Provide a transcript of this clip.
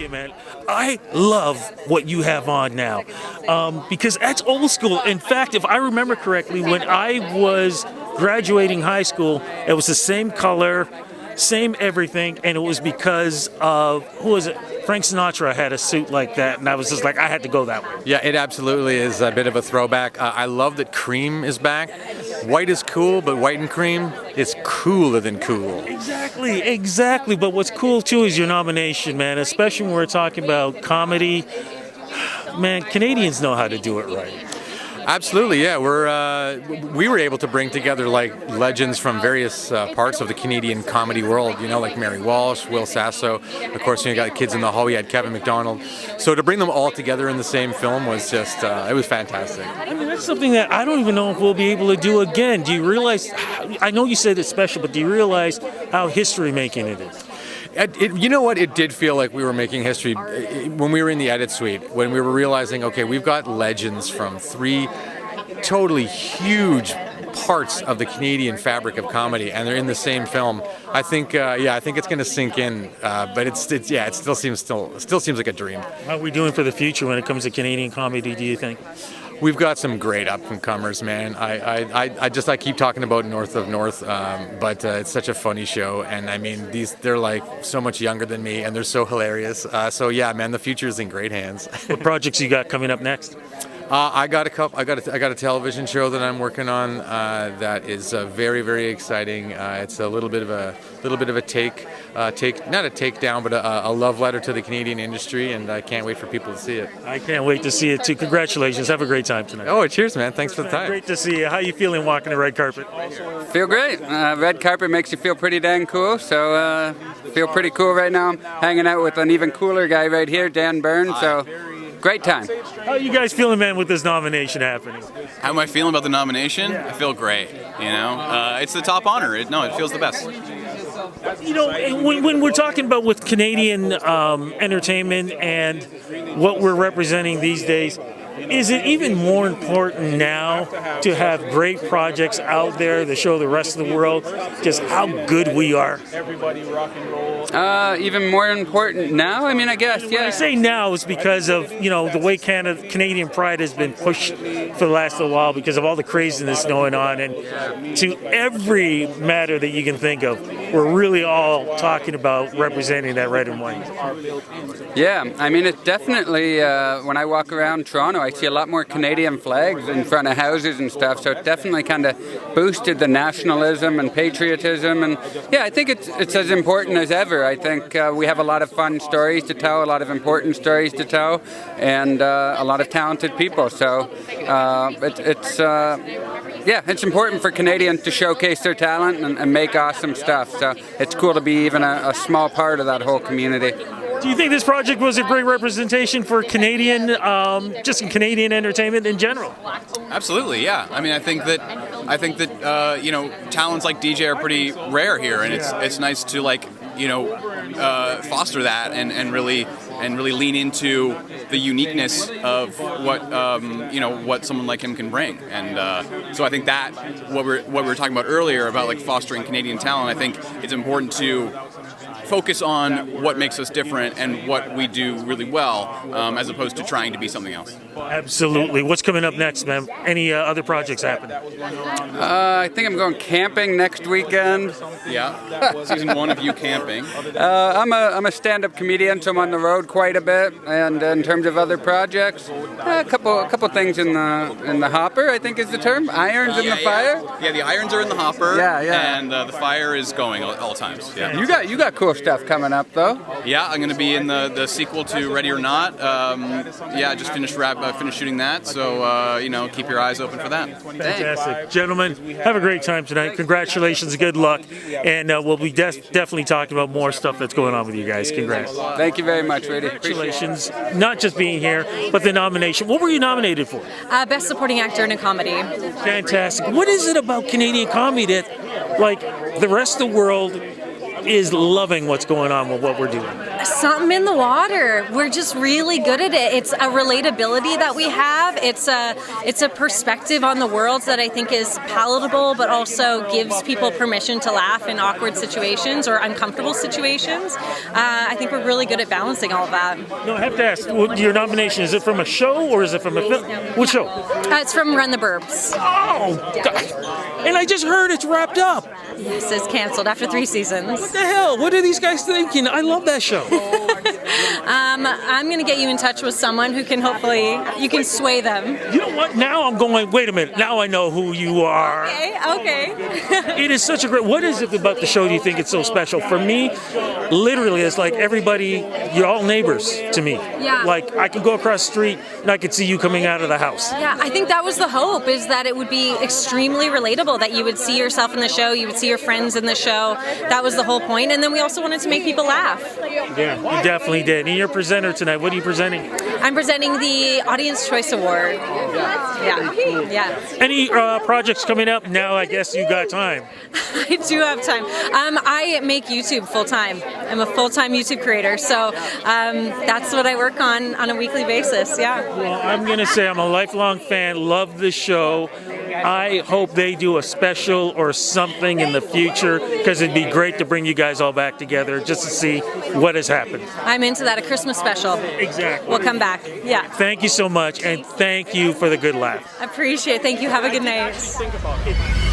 you, man, I love what you have on now because that's old school. In fact, if I remember correctly, when I was graduating high school, it was the same color, same everything, and it was because of, who was it? Frank Sinatra had a suit like that, and I was just like, I had to go that way. Yeah, it absolutely is a bit of a throwback. I love that cream is back. White is cool, but white and cream is cooler than cool. Exactly. But what's cool, too, is your nomination, man, especially when we're talking about comedy. Man, Canadians know how to do it right. Absolutely, yeah. We were able to bring together like legends from various parts of the Canadian comedy world. You know, like Mary Walsh, Will Sasso. Of course, you got Kids in the Hall. We had Kevin McDonald. So to bring them all together in the same film was just it was fantastic. I mean, that's something that I don't even know if we'll be able to do again. Do you realize? I know you said it's special, but do you realize how history-making it is? You know what? It did feel like we were making history when we were in the edit suite, when we were realizing, okay, we've got legends from 3 totally huge parts of the Canadian fabric of comedy, and they're in the same film. I think it's going to sink in, but it still seems like a dream. How are we doing for the future when it comes to Canadian comedy, do you think? We've got some great up-and-comers, man. I keep talking about North of North, but it's such a funny show, and I mean they're like so much younger than me, and they're so hilarious. So yeah, man, the future is in great hands. What projects you got coming up next? I got a television show that I'm working on that is very, very exciting. It's a little bit of a not a takedown, but a love letter to the Canadian industry, and I can't wait for people to see it. I can't wait to see it too. Congratulations! Have a great time tonight. Oh, cheers, man! Thanks for the time. Great to see you. How you feeling walking the red carpet? Feel great. Red carpet makes you feel pretty dang cool. So feel pretty cool right now. I'm hanging out with an even cooler guy right here, Dan Beirne. So. Great time. How are you guys feeling, man, with this nomination happening? How am I feeling about the nomination? I feel great. You know, it's the top honor. It feels the best. You know, when we're talking about with Canadian entertainment and what we're representing these days, is it even more important now to have great projects out there to show the rest of the world just how good we are? Even more important now? I mean, I guess, yeah. When I say now is because of, you know, the way Canadian pride has been pushed for the last little while because of all the craziness going on. And to every matter that you can think of, we're really all talking about representing that red and white. Yeah, I mean, it's definitely, when I walk around Toronto, I see a lot more Canadian flags in front of houses and stuff, so it definitely kind of boosted the nationalism and patriotism, and yeah, I think it's as important as ever. I think we have a lot of fun stories to tell, a lot of important stories to tell, and a lot of talented people, so it's important for Canadians to showcase their talent and make awesome stuff, so it's cool to be even a small part of that whole community. Do you think this project was a great representation for Canadian, just in Canadian entertainment in general? Absolutely, yeah. I mean, I think that you know, talents like DJ are pretty rare here, and it's nice to foster that and really lean into the uniqueness of what someone like him can bring. And so I think that what we were talking about earlier about like fostering Canadian talent, I think it's important to focus on what makes us different and what we do really well, as opposed to trying to be something else. Absolutely. What's coming up next, man? Any other projects happening? I think I'm going camping next weekend. Yeah, season 1 of you camping. I'm a stand-up comedian, so I'm on the road quite a bit. And in terms of other projects, a couple things in the hopper, I think is the term. Irons in the fire. Yeah, the irons are in the hopper. Yeah. And the fire is going all times. Yeah. You got cool stuff coming up though. Yeah, I'm going to be in the sequel to Ready or Not. I just finished shooting that, so keep your eyes open for that. Fantastic. Gentlemen, have a great time tonight. Congratulations, good luck, and we'll be definitely talking about more stuff that's going on with you guys. Congrats. Thank you very much, Rady. Congratulations, not just being here, but the nomination. What were you nominated for? Best Supporting Actor in a Comedy. Fantastic. What is it about Canadian comedy that, like, the rest of the world is loving what's going on with what we're doing? something in the water. We're just really good at it. It's a relatability that we have. It's a perspective on the world that I think is palatable, but also gives people permission to laugh in awkward situations or uncomfortable situations. I think we're really good at balancing all of that. No, I have to ask, your nomination, is it from a show or is it from a film? What show? It's from Run the Burbs. Oh, God. And I just heard it's wrapped up. Yes, it's canceled after 3 seasons. What the hell? What are these guys thinking? I love that show. I'm going to get you in touch with someone who can hopefully, you can sway them. You know what? Now I'm going, wait a minute. Now I know who you are. Okay. It is such a great, what is it about the show do you think it's so special? For me, literally, it's like everybody, you're all neighbors to me. Yeah. Like, I can go across the street and I could see you coming out of the house. Yeah, I think that was the hope, is that it would be extremely relatable, that you would see yourself in the show, you would see your friends in the show. That was the whole point. And then we also wanted to make people laugh. Yeah, you definitely did. And you're a presenter tonight. What are you presenting? I'm presenting the Audience Choice Award. Yeah. Any projects coming up? Now I guess you got time. I do have time. I make YouTube full time. I'm a full-time YouTube creator, so that's what I work on a weekly basis. Yeah. Well, I'm going to say I'm a lifelong fan, love the show. I hope they do a special or something in the future, because it'd be great to bring you guys all back together just to see what has happened. I'm into that, a Christmas special. Exactly. We'll come back. Yeah. Thank you so much, and thank you for the good laugh. Appreciate it. Thank you. Have a good night. Think about it.